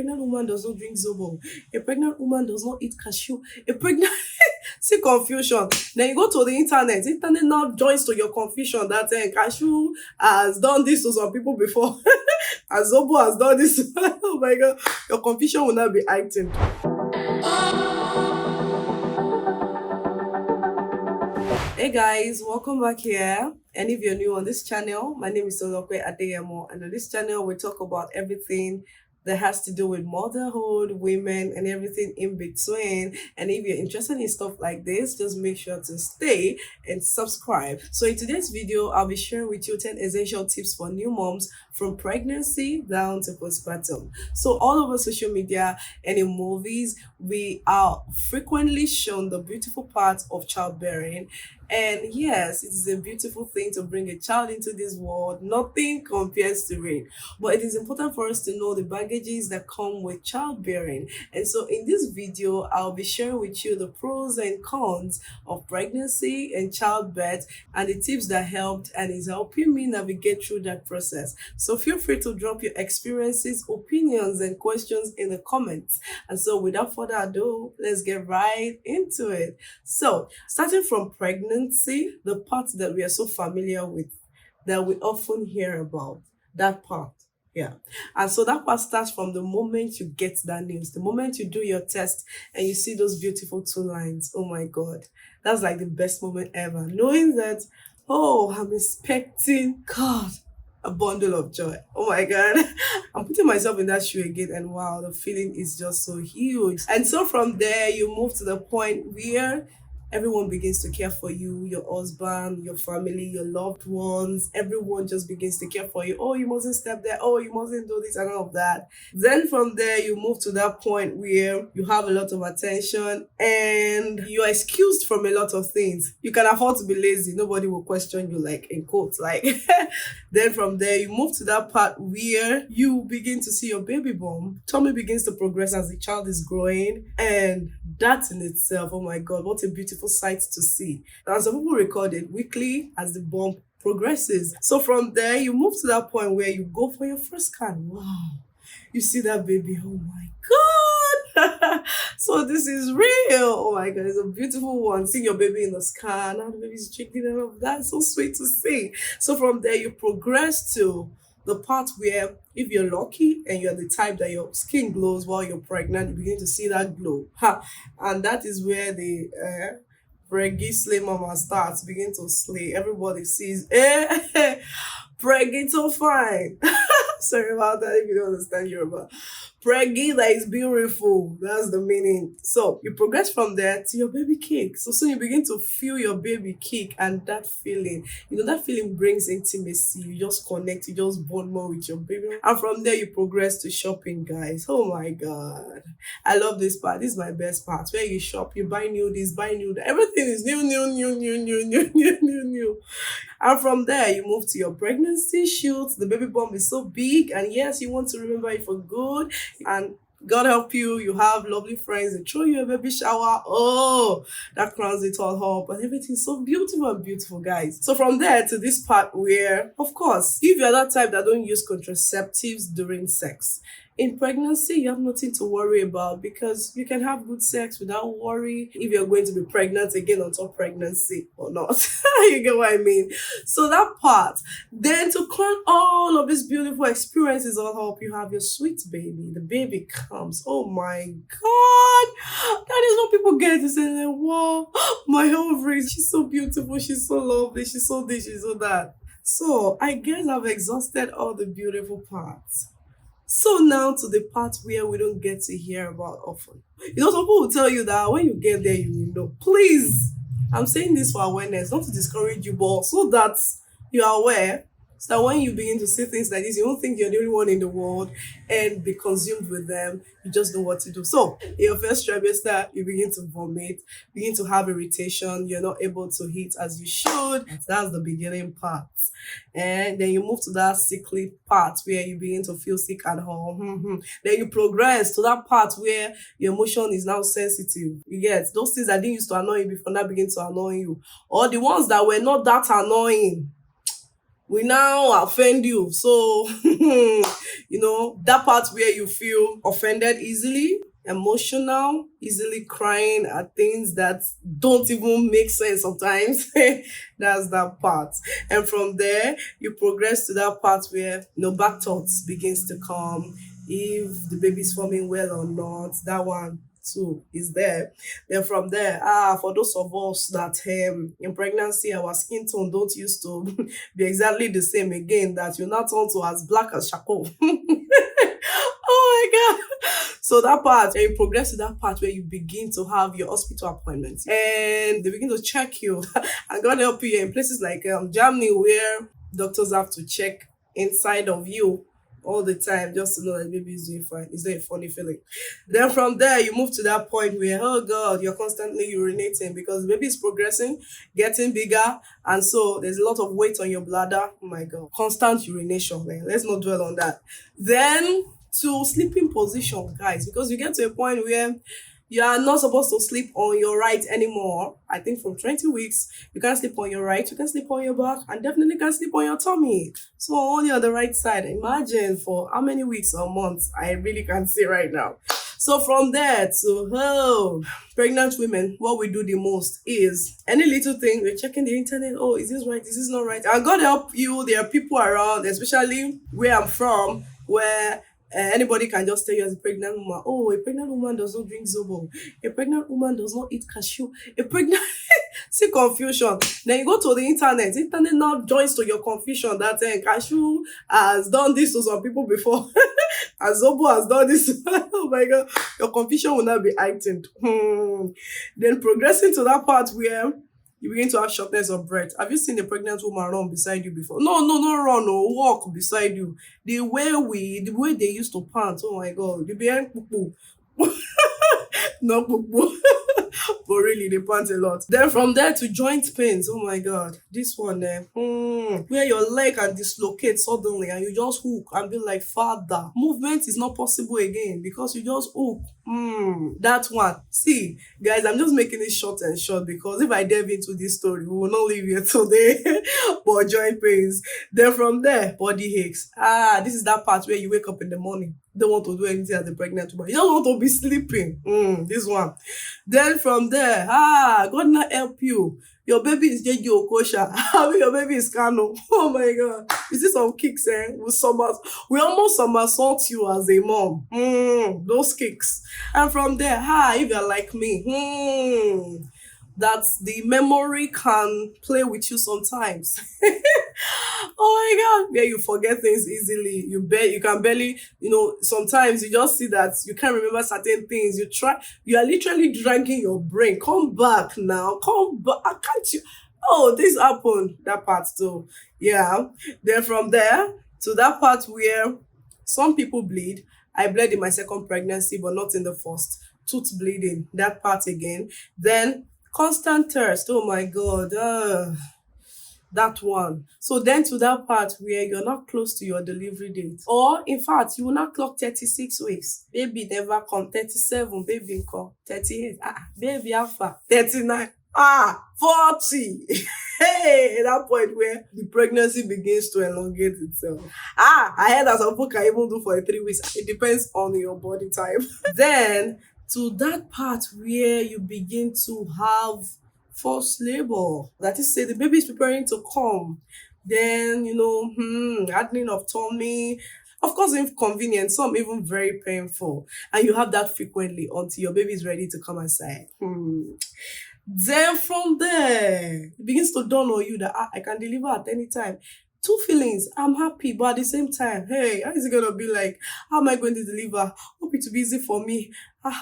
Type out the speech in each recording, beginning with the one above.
pregnant woman does not drink zobo. A pregnant woman does not eat cashew. A pregnant see confusion. Then you go to the internet. Internet now joins to your confusion that cashew has done this to some people before. And zobo has done this. Oh my god, your confusion will not be heightened. Hey guys, welcome back here. And if you're new on this channel, my name is Solokwe Adeyemo, and on this channel we talk about everything that has to do with motherhood, women, and everything in between. And if you're interested in stuff like this, just make sure to stay and subscribe. So in today's video, I'll be sharing with you 10 essential tips for new moms from pregnancy down to postpartum. So all over social media and in movies, we are frequently shown the beautiful part of childbearing. And yes, it is a beautiful thing to bring a child into this world. Nothing compares to it. But it is important for us to know the baggages that come with childbearing. And so in this video, I'll be sharing with you the pros and cons of pregnancy and childbirth and the tips that helped and is helping me navigate through that process. So feel free to drop your experiences, opinions, and questions in the comments. And so without further ado, let's get right into it. So starting from pregnancy, the part that we are so familiar with, that we often hear about, that part. Yeah. And so that part starts from the moment you get that news, the moment you do your test and you see those beautiful 2 lines. Oh my God. That's like the best moment ever. Knowing that, oh, I'm expecting God, a bundle of joy. Oh my God. I'm putting myself in that shoe again, and wow, the feeling is just so huge. And so from there, you move to the point where everyone begins to care for you, your husband, your family, your loved ones. Everyone just begins to care for you. Oh, you mustn't step there. Oh, you mustn't do this and all of that. Then from there, you move to that point where you have a lot of attention and you're excused from a lot of things. You can afford to be lazy. Nobody will question you, like in quotes. Like then from there, you move to that part where you begin to see your baby bump. Tummy begins to progress as the child is growing. And that in itself, oh my God, what a beautiful sight to see. And some people record it weekly as the bump progresses. So from there, you move to that point where you go for your first scan. Wow, you see that baby. Oh my God. So this is real. Oh my God, it's a beautiful one. Seeing your baby in the scan, and the baby's jiggling and all of that. So sweet to see. So from there, you progress to the part where if you're lucky and you're the type that your skin glows while you're pregnant, you begin to see that glow. And that is where the preggy slay mama starts, begin to slay. Everybody sees, preggy so fine. Sorry about that if you don't understand Yoruba. Preggy that is beautiful. That's the meaning. So you progress from there to your baby kick. So soon you begin to feel your baby kick, and that feeling, that feeling brings intimacy. You just connect, you just bond more with your baby. And from there you progress to shopping, guys. Oh my God. I love this part. This is my best part. Where you shop, you buy new this, buy new that. Everything is new. And from there, you move to your pregnancy shoot. The baby bump is so big, and yes, you want to remember it for good. And God help you, you have lovely friends, they throw you a baby shower. Oh, that crowns it all up, and everything's so beautiful, guys. So from there to this part where, of course, if you're that type that don't use contraceptives during sex, in pregnancy, you have nothing to worry about because you can have good sex without worry if you're going to be pregnant again on top pregnancy or not. You get what I mean? So that part. Then to crown all of these beautiful experiences all up, you have your sweet baby. The baby comes. Oh my God. That is what people get to say. Wow, my ovaries. She's so beautiful. She's so lovely. She's so this, she's so that. So I guess I've exhausted all the beautiful parts. So now to the part where we don't get to hear about often. Some people will tell you that when you get there, you will know. Please, I'm saying this for awareness, not to discourage you, but so that you are aware. So that when you begin to see things like this, you don't think you're the only one in the world and be consumed with them. You just know what to do. So in your first trimester, you begin to vomit, begin to have irritation. You're not able to eat as you should. That's the beginning part. And then you move to that sickly part where you begin to feel sick at home. Then you progress to that part where your emotion is now sensitive. You get those things that didn't used to annoy you before now begin to annoy you. Or the ones that were not that annoying. we now offend you. So, that part where you feel offended easily, emotional, easily crying at things that don't even make sense sometimes. That's that part. And from there, you progress to that part where back thoughts begins to come. If the baby's forming well or not, that one too is there. Then from there, for those of us that in pregnancy our skin tone don't used to be exactly the same again, that you not turn to as black as charcoal. Oh my god. So that part, you progress to that part where you begin to have your hospital appointments and they begin to check you. And God help you in places like Germany, where doctors have to check inside of you all the time just to know that the baby is doing fine. It's not a funny feeling. Then from there, you move to that point where, oh God, you're constantly urinating because the baby is progressing, getting bigger, and so there's a lot of weight on your bladder. Oh my God, constant urination. Man. Let's not dwell on that. Then to sleeping position, guys, because you get to a point where you are not supposed to sleep on your right anymore. I think from 20 weeks, you can sleep on your right, you can sleep on your back, and definitely can sleep on your tummy. So only on the right side. Imagine for how many weeks or months, I really can't say right now. So from there to pregnant women, what we do the most is any little thing, we're checking the internet. Oh, is this right? Is this not right? And God help you, there are people around, especially where I'm from, where anybody can just tell you as a pregnant woman, oh, a pregnant woman does not drink zobo. A pregnant woman does not eat cashew. A pregnant... See confusion. Then you go to the internet. Internet now joins to your confusion that cashew has done this to some people before. And zobo has done this. Oh my God. Your confusion will not be heightened. Then progressing to that part where you begin to have shortness of breath. Have you seen a pregnant woman run beside you before? No, not run, no, walk beside you. The way they used to pant, oh my God, the behind poo. No poo. But really, they pant a lot. Then from there to joint pains, oh my God, this one where your leg can dislocate suddenly and you just hook and be like, Father, movement is not possible again because you just hook. That one. See, guys, I'm just making it short and short because if I delve into this story, we will not leave here today. But joint pains. Then from there, body aches. This is that part where you wake up in the morning, don't want to do anything as a pregnant woman. You just want to be sleeping. This one. Then from there, God not help you. Your baby is JJ Okosha. I mean, your baby is Kano. Oh my God. You see some kicks, we almost somersault you as a mom. Those kicks. And from there, if you're like me, that the memory can play with you sometimes. Oh my God, where you forget things easily. You can barely, sometimes you just see that you can't remember certain things. You are literally dragging your brain. Come back now, come back. Can't you? Oh, this happened. That part too. Yeah. Then from there to that part where some people bleed. I bled in my second pregnancy, but not in the first. Tooth bleeding, that part again. Then constant thirst. Oh my God. That one. So then to that part where you're not close to your delivery date. Or in fact, you will not clock 36 weeks. Baby never come. 37, baby come. 38. Baby alpha. 39. 40. Hey, that point where the pregnancy begins to elongate itself. I heard that some people can even do for 3 weeks. It depends on your body type. Then to that part where you begin to have forced labor. That is, say the baby is preparing to come. Then, hardening of tummy. Of course, inconvenient, some even very painful. And you have that frequently until your baby is ready to come outside. Then from there, it begins to dawn on you that I can deliver at any time. Two feelings. I'm happy, but at the same time, hey, how is it gonna be like? How am I going to deliver? Hope it will be easy for me.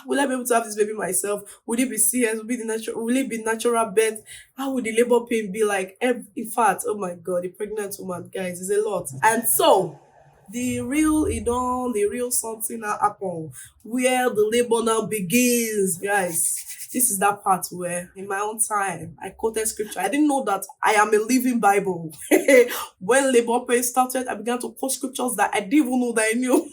Will I be able to have this baby myself? Would it be CS? Will it be natural birth? How would the labor pain be like? In fact, oh my God, the pregnant woman, guys, is a lot. And so the real something now happen where the labor now begins, guys. This is that part where in my own time I quoted scripture. I didn't know that I am a living Bible. When labor pain started, I began to quote scriptures that I didn't even know that I knew.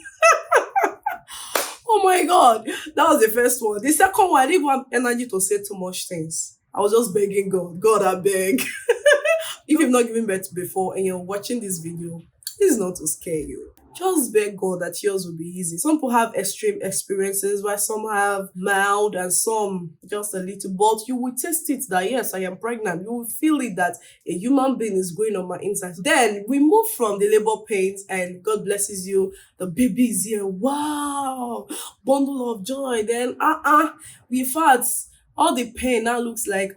Oh my God, that was the first one. The second one, I didn't have energy to say too much things. I was just begging God, I beg. If you've not given birth before and you're watching this video, this is not to scare you. Just beg God that yours will be easy. Some people have extreme experiences, while some have mild and some just a little. But you will taste it that yes, I am pregnant. You will feel it that a human being is going on my inside. Then we move from the labor pains and God blesses you. The baby is here. Wow, bundle of joy. Then we fat. All the pain now looks like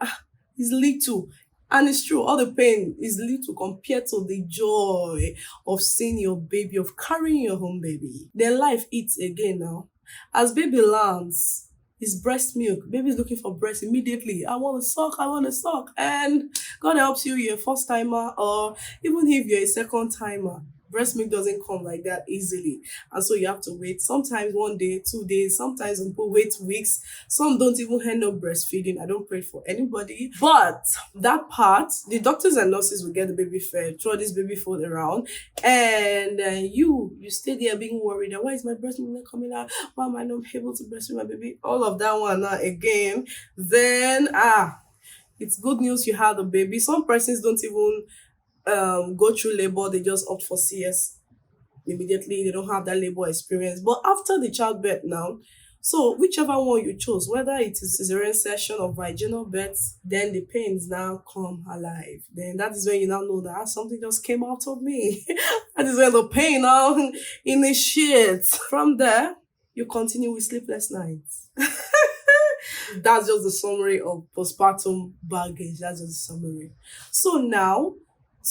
it's little. And it's true, all the pain is little compared to the joy of seeing your baby, of carrying your home baby. Then life eats again now. As baby lands, it's breast milk. Baby's looking for breast immediately. I want to suck, I want to suck. And God helps you, you're a first timer, or even if you're a second timer, breast milk doesn't come like that easily. And so you have to wait. Sometimes 1 day, 2 days, sometimes people wait weeks. Some don't even handle breastfeeding. I don't pray for anybody. But that part, the doctors and nurses will get the baby fed, throw this baby food around. And you stay there being worried. Why is my breast milk not coming out? Why am I not able to breastfeed my baby? All of that one again. Then, it's good news you had a baby. Some persons don't even go through labor, they just opt for CS immediately. They don't have that labor experience. But after the childbirth now, so whichever one you chose, whether it is cesarean section or vaginal birth, then the pains now come alive. Then that is when you now know that something just came out of me. That is when the pain now initiates. From there, you continue with sleepless nights. That's just the summary of postpartum baggage. That's just the summary. So now,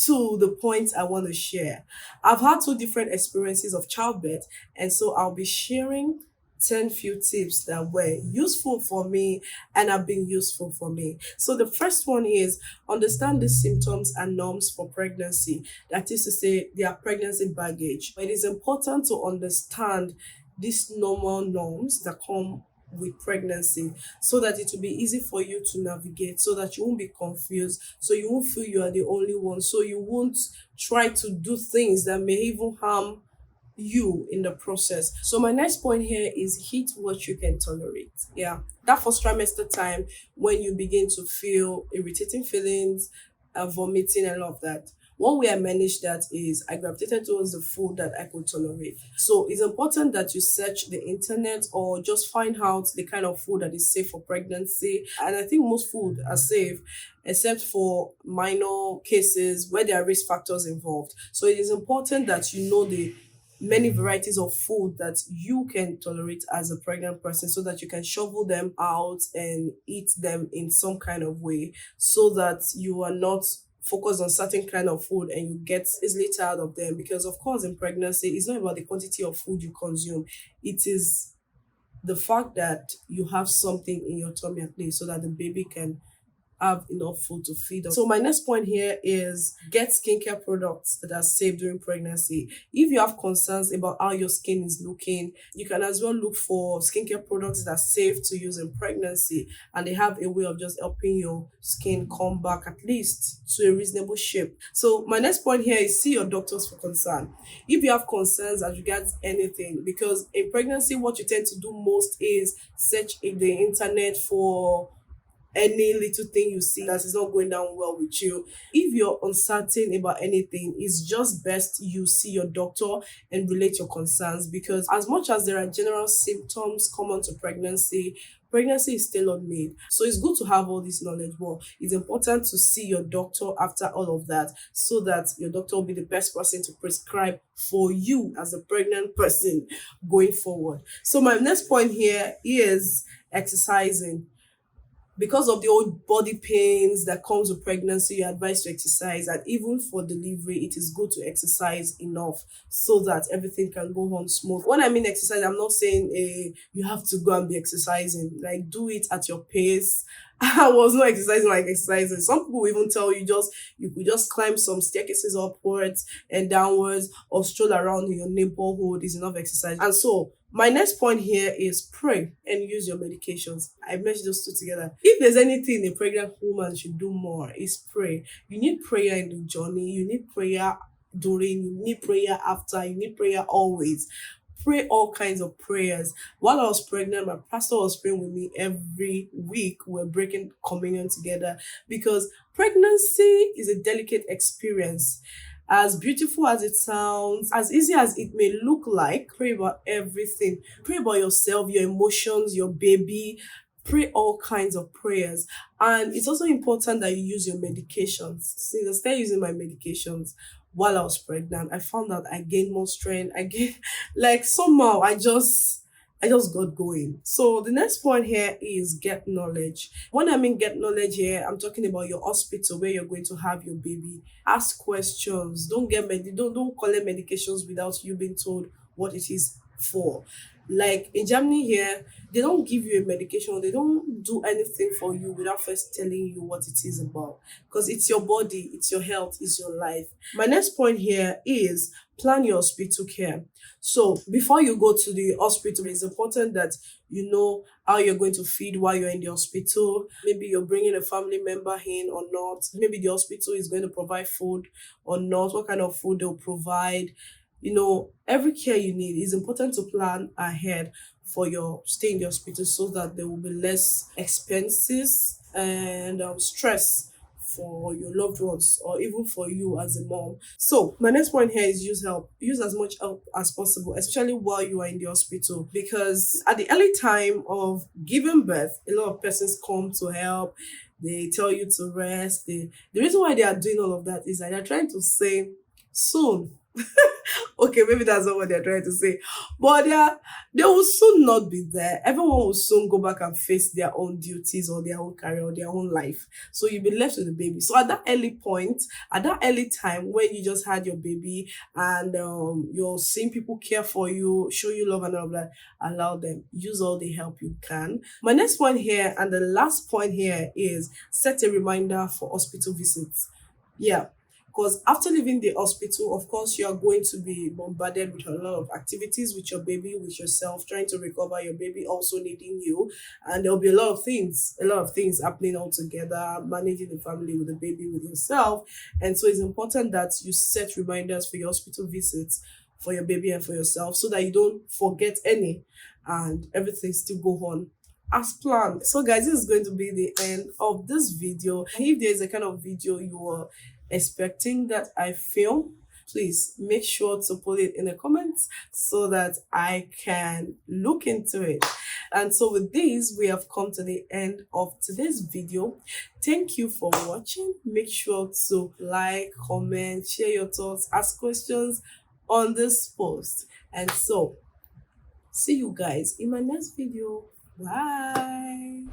to the point I want to share. I've had 2 different experiences of childbirth, and so I'll be sharing 10 few tips that were useful for me and have been useful for me. So the first one is understand the symptoms and norms for pregnancy. That is to say, their pregnancy baggage. It is important to understand these normal norms that come with pregnancy so that it will be easy for you to navigate, so that you won't be confused, so you won't feel you are the only one, so you won't try to do things that may even harm you in the process. So my next point here is hit what you can tolerate. Yeah, that first trimester time when you begin to feel irritating feelings, vomiting and all of that. One way I managed that is I gravitated towards the food that I could tolerate. So it's important that you search the internet or just find out the kind of food that is safe for pregnancy. And I think most food are safe except for minor cases where there are risk factors involved. So it is important that you know the many varieties of food that you can tolerate as a pregnant person so that you can shovel them out and eat them in some kind of way so that you are not focus on certain kind of food and you get easily tired of them. Because of course in pregnancy it's not about the quantity of food you consume, it is the fact that you have something in your tummy at least so that the baby can have enough food to feed us. So my next point here is get skincare products that are safe during pregnancy. If you have concerns about how your skin is looking, you can as well look for skincare products that are safe to use in pregnancy, and they have a way of just helping your skin come back at least to a reasonable shape. So my next point here is see your doctors for concern. If you have concerns as regards anything, because in pregnancy what you tend to do most is search in the internet for any little thing you see that is not going down well with you. If you're uncertain about anything, it's just best you see your doctor and relate your concerns, because as much as there are general symptoms common to pregnancy, pregnancy is tailor-made. So it's good to have all this knowledge, but it's important to see your doctor after all of that so that your doctor will be the best person to prescribe for you as a pregnant person going forward. So my next point here is exercising. Because of the old body pains that comes with pregnancy, you're advised to exercise, and even for delivery it is good to exercise enough so that everything can go on smooth. When I mean exercise, I'm not saying you have to go and be exercising. Like, do it at your pace. I was not exercising like exercising. Some people will even tell you you could just climb some staircases upwards and downwards or stroll around in your neighborhood is enough exercise. And so my next point here is pray and use your medications. I meshed those two together. If there's anything a pregnant woman should do more, is pray. You need prayer in the journey. You need prayer during. You need prayer after. You need prayer always. pray all kinds of prayers. While I was pregnant, my pastor was praying with me every week. We're breaking communion together because pregnancy is a delicate experience. As beautiful as it sounds, as easy as it may look like, pray about everything. Pray about yourself, your emotions, your baby. Pray all kinds of prayers. And it's also important that you use your medications. Since I started using my medications while I was pregnant, I found that I gained more strength. I gained, like, somehow I just got going. So the next point here is get knowledge. When I mean get knowledge here, I'm talking about your hospital where you're going to have your baby. Ask questions. Don't collect medications without you being told what it is for. Like in Germany here, they don't give you a medication, they don't do anything for you without first telling you what it is about. Because it's your body, it's your health, it's your life. My next point here is plan your hospital care. So before you go to the hospital, it's important that you know how you're going to feed while you're in the hospital. Maybe you're bringing a family member in or not. Maybe the hospital is going to provide food or not. What kind of food they'll provide. Every care you need is important to plan ahead for your stay in the hospital so that there will be less expenses and stress for your loved ones or even for you as a mom. So my next point here is use help. Use as much help as possible, especially while you are in the hospital, because at the early time of giving birth, a lot of persons come to help. They tell you to rest. The reason why they are doing all of that is that they're trying to say soon. Okay, maybe that's not what they're trying to say, but they will soon not be there. Everyone will soon go back and face their own duties or their own career or their own life. So you'll be left with the baby. So at that early point, at that early time when you just had your baby and you're seeing people care for you, show you love and all of that, allow them. Use all the help you can. My next point here and the last point here is set a reminder for hospital visits. Yeah, because after leaving the hospital, of course, you are going to be bombarded with a lot of activities with your baby, with yourself, trying to recover your baby, also needing you. And there'll be a lot of things happening all together, managing the family with the baby, with yourself. And so it's important that you set reminders for your hospital visits for your baby and for yourself so that you don't forget any and everything still go on as planned. So guys, this is going to be the end of this video. If there is a kind of video you are expecting that I film, please make sure to put it in the comments so that I can look into it. And so with this, we have come to the end of today's video. Thank you for watching. Make sure to like, comment, share your thoughts, ask questions on this post. And so see you guys in my next video. Bye.